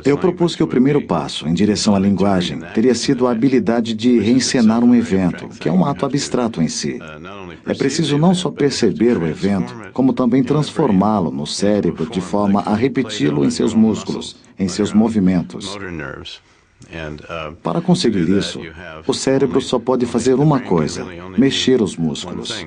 Eu propus que o primeiro passo em direção à linguagem teria sido a habilidade de reencenar um evento, que é um ato abstrato em si. É preciso não só perceber o evento, como também transformá-lo no cérebro de forma a repeti-lo em seus músculos, em seus movimentos. Para conseguir isso, o cérebro só pode fazer uma coisa: mexer os músculos.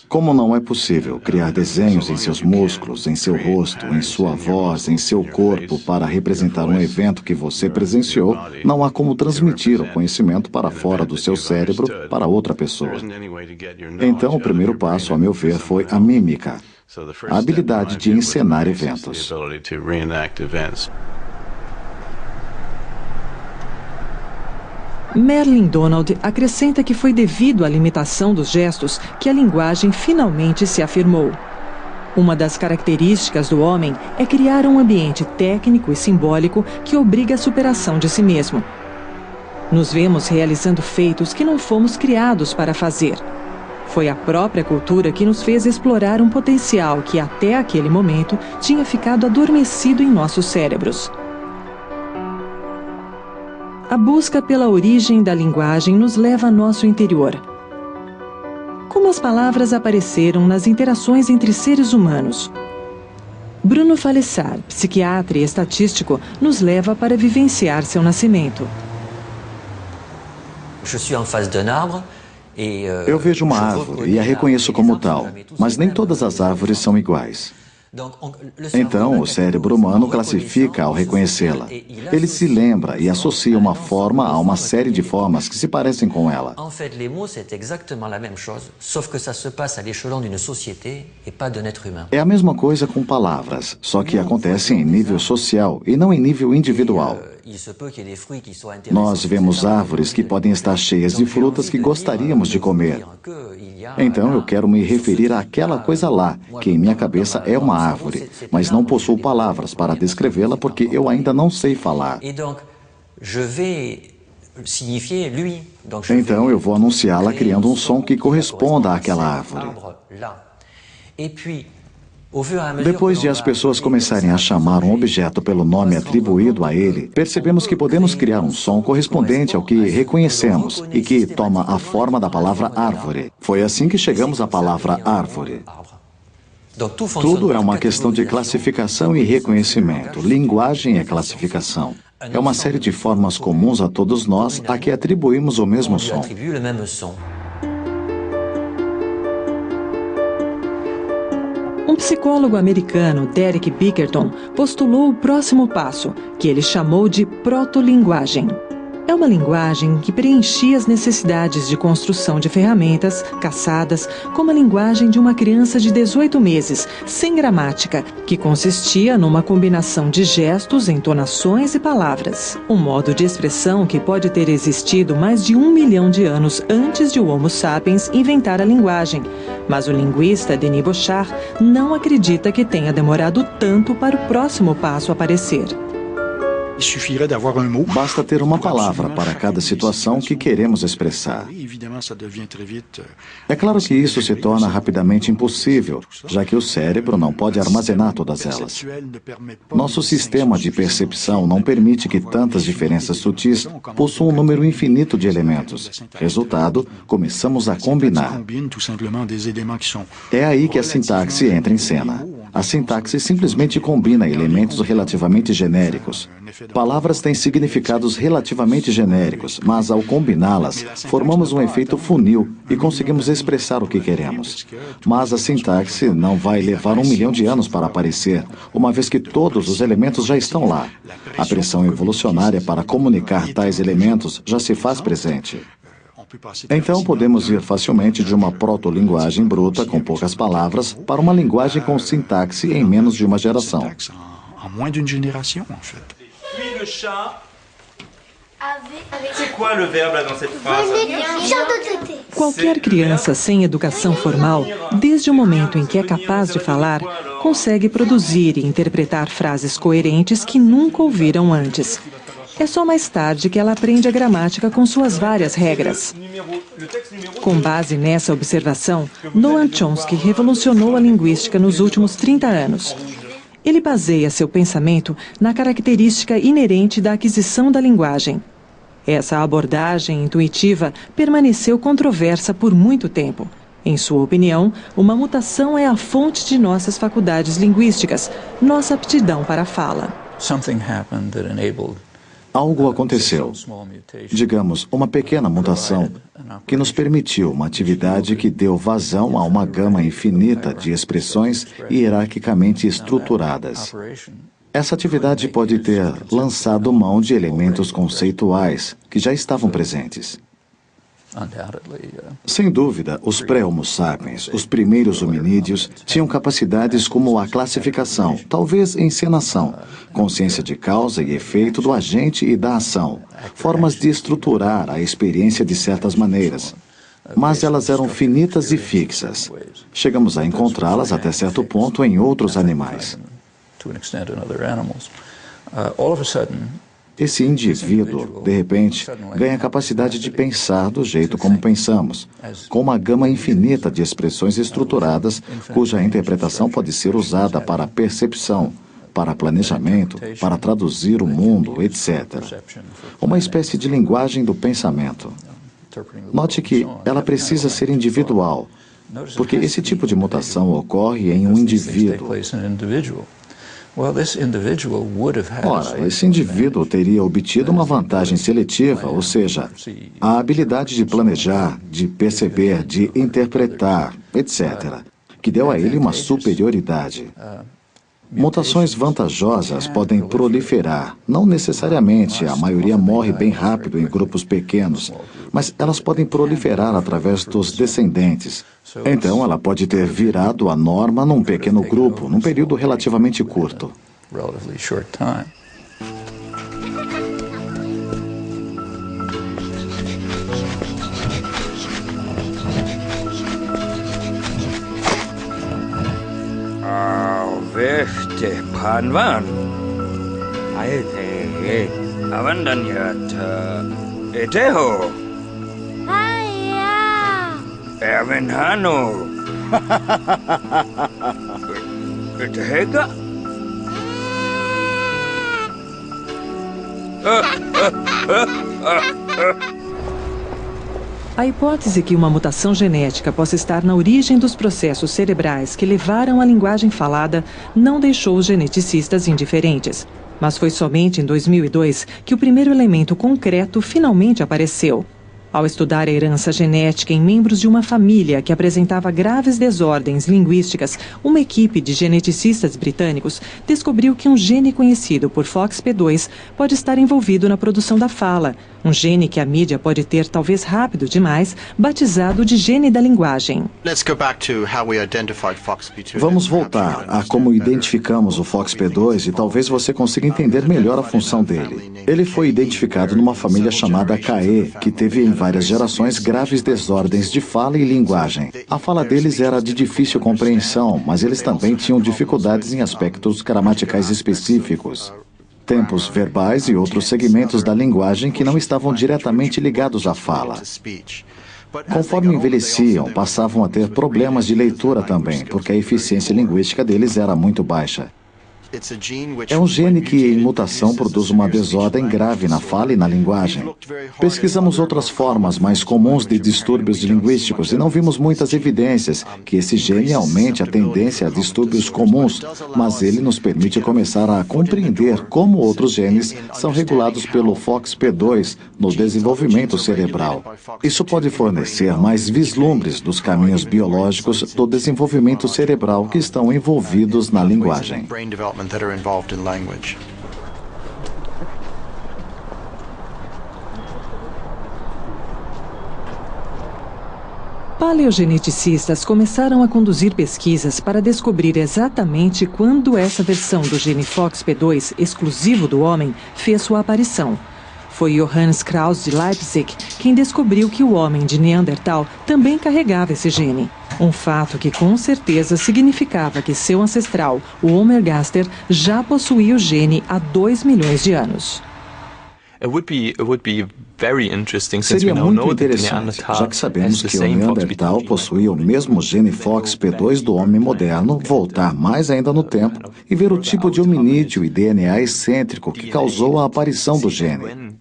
Como não é possível criar desenhos em seus músculos, em seu rosto, em sua voz, em seu corpo para representar um evento que você presenciou, não há como transmitir o conhecimento para fora do seu cérebro para outra pessoa. Então, o primeiro passo, a meu ver, foi a mímica, a habilidade de encenar eventos. Merlin Donald acrescenta que foi devido à limitação dos gestos que a linguagem finalmente se afirmou. Uma das características do homem é criar um ambiente técnico e simbólico que obriga a superação de si mesmo. Nos vemos realizando feitos que não fomos criados para fazer. Foi a própria cultura que nos fez explorar um potencial que até aquele momento tinha ficado adormecido em nossos cérebros. A busca pela origem da linguagem nos leva a nosso interior. Como as palavras apareceram nas interações entre seres humanos? Bruno Falessard, psiquiatra e estatístico, nos leva para vivenciar seu nascimento. Eu vejo uma árvore e a reconheço como tal, mas nem todas as árvores são iguais. Então, o cérebro humano classifica ao reconhecê-la. Ele se lembra e associa uma forma a uma série de formas que se parecem com ela. É a mesma coisa com palavras, só que acontece em nível social e não em nível individual. Nós vemos árvores que podem estar cheias de frutas que gostaríamos de comer. Então eu quero me referir àquela coisa lá, que em minha cabeça é uma árvore, mas não possuo palavras para descrevê-la porque eu ainda não sei falar. Então eu vou anunciá-la criando um som que corresponda àquela árvore. Depois de as pessoas começarem a chamar um objeto pelo nome atribuído a ele, percebemos que podemos criar um som correspondente ao que reconhecemos e que toma a forma da palavra árvore. Foi assim que chegamos à palavra árvore. Tudo é uma questão de classificação e reconhecimento. Linguagem é classificação. É uma série de formas comuns a todos nós a que atribuímos o mesmo som. Um psicólogo americano, Derek Bickerton, postulou o próximo passo, que ele chamou de protolinguagem. É uma linguagem que preenchia as necessidades de construção de ferramentas, caçadas, como a linguagem de uma criança de 18 meses, sem gramática, que consistia numa combinação de gestos, entonações e palavras. Um modo de expressão que pode ter existido mais de 1 milhão de anos antes de o Homo sapiens inventar a linguagem. Mas o linguista Denis Bochart não acredita que tenha demorado tanto para o próximo passo aparecer. Basta ter uma palavra para cada situação que queremos expressar. É claro que isso se torna rapidamente impossível, já que o cérebro não pode armazenar todas elas. Nosso sistema de percepção não permite que tantas diferenças sutis possuam um número infinito de elementos. Resultado, começamos a combinar. É aí que a sintaxe entra em cena. A sintaxe simplesmente combina elementos relativamente genéricos. Palavras têm significados relativamente genéricos, mas ao combiná-las, formamos um efeito funil e conseguimos expressar o que queremos. Mas a sintaxe não vai levar 1 milhão de anos para aparecer, uma vez que todos os elementos já estão lá. A pressão evolucionária para comunicar tais elementos já se faz presente. Então podemos ir facilmente de uma protolinguagem bruta com poucas palavras para uma linguagem com sintaxe em menos de uma geração. Puis le chat. C'est quoi le verbe là dans cette phrase? Qualquer criança sem educação formal, desde o momento em que é capaz de falar, consegue produzir e interpretar frases coerentes que nunca ouviram antes. É só mais tarde que ela aprende a gramática com suas várias regras. Com base nessa observação, Noam Chomsky revolucionou a linguística nos últimos 30 anos. Ele baseia seu pensamento na característica inerente da aquisição da linguagem. Essa abordagem intuitiva permaneceu controversa por muito tempo. Em sua opinião, uma mutação é a fonte de nossas faculdades linguísticas, nossa aptidão para a fala. Algo aconteceu, digamos, uma pequena mutação, que nos permitiu uma atividade que deu vazão a uma gama infinita de expressões hierarquicamente estruturadas. Essa atividade pode ter lançado mão de elementos conceituais que já estavam presentes. Sem dúvida, os pré-Homo sapiens, os primeiros hominídeos, tinham capacidades como a classificação, talvez encenação, consciência de causa e efeito do agente e da ação, formas de estruturar a experiência de certas maneiras. Mas elas eram finitas e fixas. Chegamos a encontrá-las até certo ponto em outros animais. Esse indivíduo, de repente, ganha a capacidade de pensar do jeito como pensamos, com uma gama infinita de expressões estruturadas, cuja interpretação pode ser usada para percepção, para planejamento, para traduzir o mundo, etc. Uma espécie de linguagem do pensamento. Note que ela precisa ser individual, porque esse tipo de mutação ocorre em um indivíduo. Ora, esse indivíduo teria obtido uma vantagem seletiva, ou seja, a habilidade de planejar, de perceber, de interpretar, etc., que deu a ele uma superioridade. Mutações vantajosas podem proliferar. Não necessariamente, a maioria morre bem rápido em grupos pequenos, mas elas podem proliferar através dos descendentes. Então, ela pode ter virado a norma num pequeno grupo, num período relativamente curto. Veste panvan. Aete avandanyata eteho. Aya. Ermenhano. Etehega. A hipótese que uma mutação genética possa estar na origem dos processos cerebrais que levaram à linguagem falada não deixou os geneticistas indiferentes. Mas foi somente em 2002 que o primeiro elemento concreto finalmente apareceu. Ao estudar a herança genética em membros de uma família que apresentava graves desordens linguísticas, uma equipe de geneticistas britânicos descobriu que um gene conhecido por FOXP2 pode estar envolvido na produção da fala, um gene que a mídia pode ter, talvez rápido demais, batizado de gene da linguagem. Vamos voltar a como identificamos o FOXP2 e talvez você consiga entender melhor a função dele. Ele foi identificado numa família chamada CAE, que teve em várias gerações graves desordens de fala e linguagem. A fala deles era de difícil compreensão, mas eles também tinham dificuldades em aspectos gramaticais específicos. Tempos verbais e outros segmentos da linguagem que não estavam diretamente ligados à fala. Conforme envelheciam, passavam a ter problemas de leitura também, porque a eficiência linguística deles era muito baixa. É um gene que, em mutação, produz uma desordem grave na fala e na linguagem. Pesquisamos outras formas mais comuns de distúrbios linguísticos e não vimos muitas evidências que esse gene aumente a tendência a distúrbios comuns, mas ele nos permite começar a compreender como outros genes são regulados pelo FOXP2 no desenvolvimento cerebral. Isso pode fornecer mais vislumbres dos caminhos biológicos do desenvolvimento cerebral que estão envolvidos na linguagem. That are involved in language. Paleogeneticistas começaram a conduzir pesquisas para descobrir exatamente quando essa versão do gene FOXP2, exclusivo do homem, fez sua aparição. Foi Johannes Krauss de Leipzig quem descobriu que o homem de Neandertal também carregava esse gene. Um fato que com certeza significava que seu ancestral, o Homo ergaster, já possuía o gene há 2 milhões de anos. It would be Seria muito interessante, já que sabemos que o Neandertal possuía o mesmo gene FOXP2 do homem moderno, voltar mais ainda no tempo e ver o tipo de hominídeo e DNA excêntrico que causou a aparição do gene.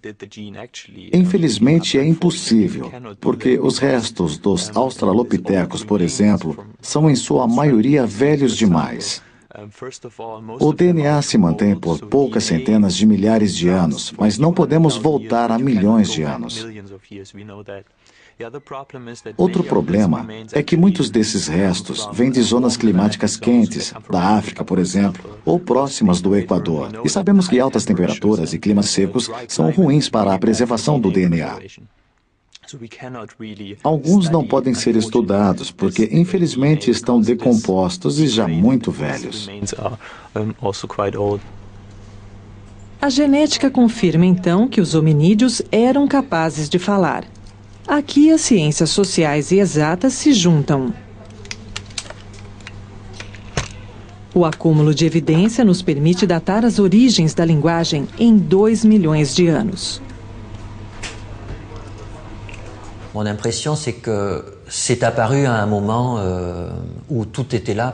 Infelizmente é impossível, porque os restos dos australopitecos, por exemplo, são em sua maioria velhos demais. O DNA se mantém por poucas centenas de milhares de anos, mas não podemos voltar a milhões de anos. Outro problema é que muitos desses restos vêm de zonas climáticas quentes, da África, por exemplo, ou próximas do Equador, e sabemos que altas temperaturas e climas secos são ruins para a preservação do DNA. Alguns não podem ser estudados porque, infelizmente, estão decompostos e já muito velhos. A genética confirma, então, que os hominídeos eram capazes de falar. Aqui as ciências sociais e exatas se juntam. O acúmulo de evidência nos permite datar as origens da linguagem em 2 milhões de anos.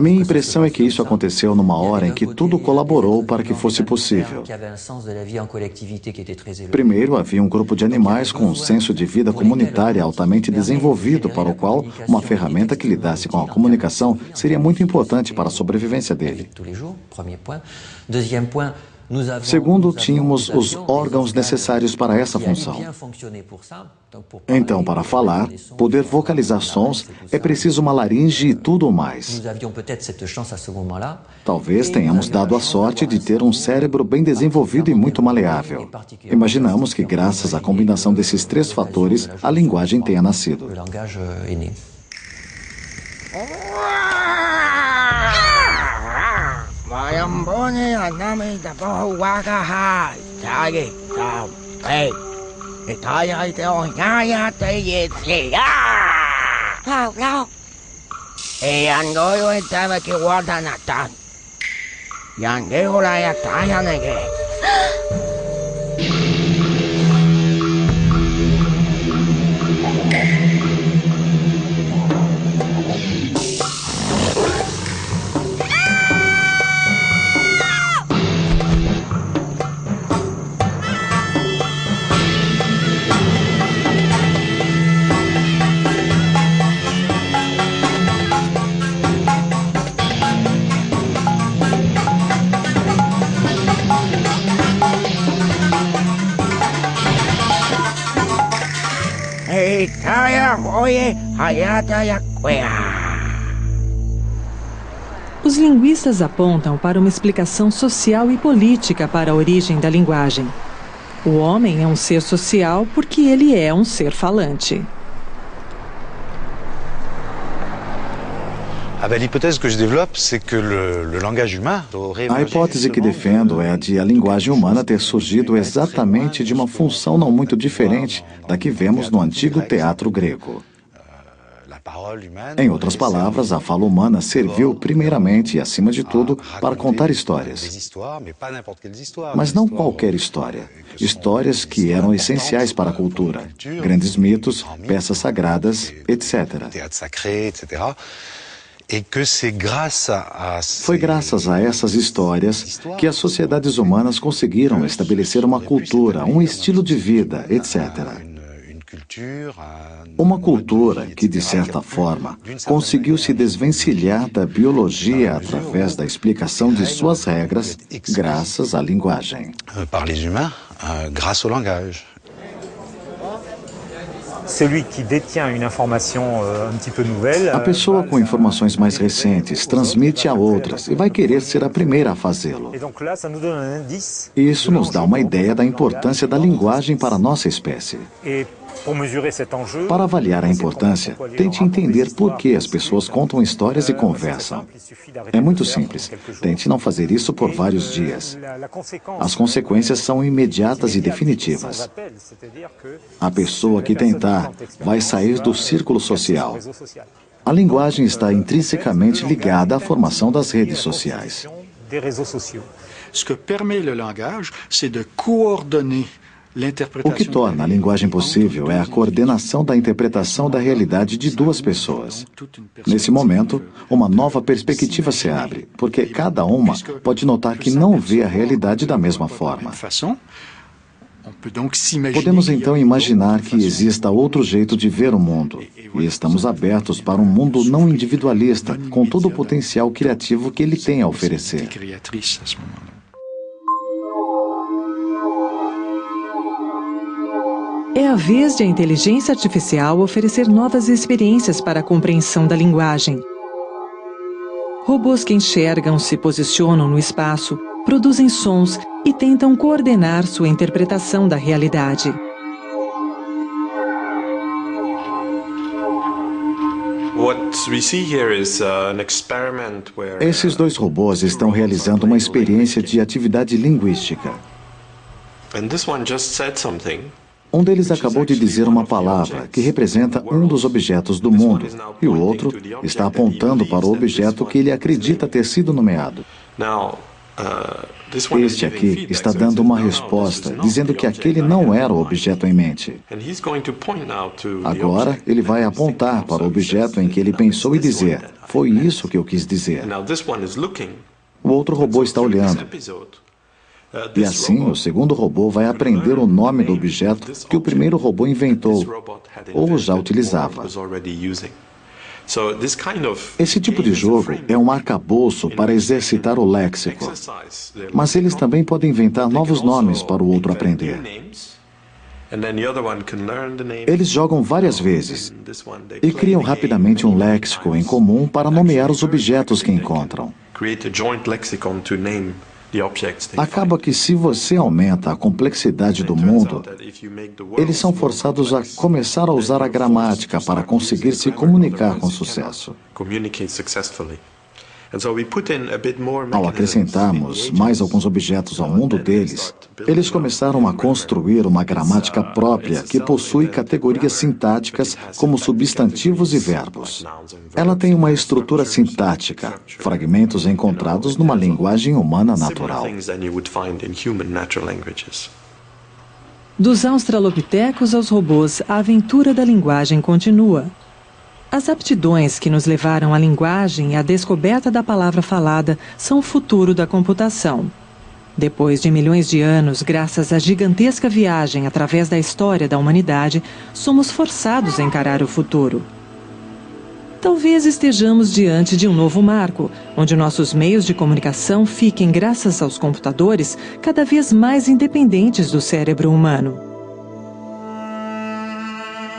Minha impressão é que isso aconteceu numa hora em que tudo colaborou para que fosse possível. Primeiro, havia um grupo de animais com um senso de vida comunitária altamente desenvolvido, para o qual uma ferramenta que lidasse com a comunicação seria muito importante para a sobrevivência dele. Segundo, tínhamos os órgãos necessários para essa função. Então, para falar, poder vocalizar sons, é preciso uma laringe e tudo mais. Talvez tenhamos dado a sorte de ter um cérebro bem desenvolvido e muito maleável. Imaginamos que, graças à combinação desses 3 fatores, a linguagem tenha nascido. Mayambone anami da bohu waka hai tagi tam hey itaya ite onyaya te yeti how how an goyo itama ki wada natan yan geola ya taya nege. Os linguistas apontam para uma explicação social e política para a origem da linguagem. O homem é um ser social porque ele é um ser falante. A hipótese que defendo é a de a linguagem humana ter surgido exatamente de uma função não muito diferente da que vemos no antigo teatro grego. Em outras palavras, a fala humana serviu primeiramente e, acima de tudo, para contar histórias. Mas não qualquer história. Histórias que eram essenciais para a cultura. Grandes mitos, peças sagradas, etc. Foi graças a essas histórias que as sociedades humanas conseguiram estabelecer uma cultura, um estilo de vida, etc. Uma cultura que, de certa forma, conseguiu se desvencilhar da biologia através da explicação de suas regras, graças à linguagem. A pessoa com informações mais recentes transmite a outras e vai querer ser a primeira a fazê-lo. Isso nos dá uma ideia da importância da linguagem para a nossa espécie. Para avaliar a importância, tente entender por que as pessoas contam histórias e conversam. É muito simples. Tente não fazer isso por vários dias. As consequências são imediatas e definitivas. A pessoa que tentar vai sair do círculo social. A linguagem está intrinsecamente ligada à formação das redes sociais. Ce que permet le langage, c'est de coordonner O que torna a linguagem possível é a coordenação da interpretação da realidade de duas pessoas. Nesse momento, uma nova perspectiva se abre, porque cada uma pode notar que não vê a realidade da mesma forma. Podemos então imaginar que exista outro jeito de ver o mundo, e estamos abertos para um mundo não individualista, com todo o potencial criativo que ele tem a oferecer. É a vez de a inteligência artificial oferecer novas experiências para a compreensão da linguagem. Robôs que enxergam, se posicionam no espaço, produzem sons e tentam coordenar sua interpretação da realidade. Esses dois robôs estão realizando uma experiência de atividade linguística. Um deles acabou de dizer uma palavra que representa um dos objetos do mundo, e o outro está apontando para o objeto que ele acredita ter sido nomeado. Este aqui está dando uma resposta, dizendo que aquele não era o objeto em mente. Agora, ele vai apontar para o objeto em que ele pensou e dizer: foi isso que eu quis dizer. O outro robô está olhando. E assim, o segundo robô vai aprender o nome do objeto que o primeiro robô inventou, ou já utilizava. Esse tipo de jogo é um arcabouço para exercitar o léxico, mas eles também podem inventar novos nomes para o outro aprender. Eles jogam várias vezes e criam rapidamente um léxico em comum para nomear os objetos que encontram. Acaba que se você aumenta a complexidade do mundo, eles são forçados a começar a usar a gramática para conseguir se comunicar com sucesso. Ao acrescentarmos mais alguns objetos ao mundo deles, eles começaram a construir uma gramática própria que possui categorias sintáticas como substantivos e verbos. Ela tem uma estrutura sintática, fragmentos encontrados numa linguagem humana natural. Dos australopitecos aos robôs, a aventura da linguagem continua. As aptidões que nos levaram à linguagem e à descoberta da palavra falada são o futuro da computação. Depois de milhões de anos, graças à gigantesca viagem através da história da humanidade, somos forçados a encarar o futuro. Talvez estejamos diante de um novo marco, onde nossos meios de comunicação fiquem, graças aos computadores, cada vez mais independentes do cérebro humano.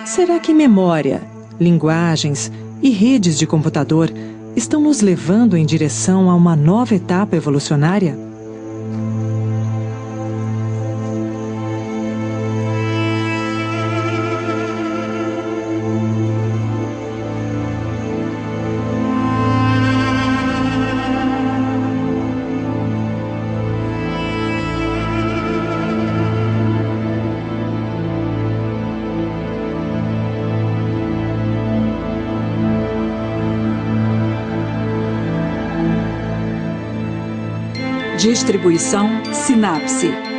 Será que memória, linguagens e redes de computador estão nos levando em direção a uma nova etapa evolucionária? Distribuição Sinapse.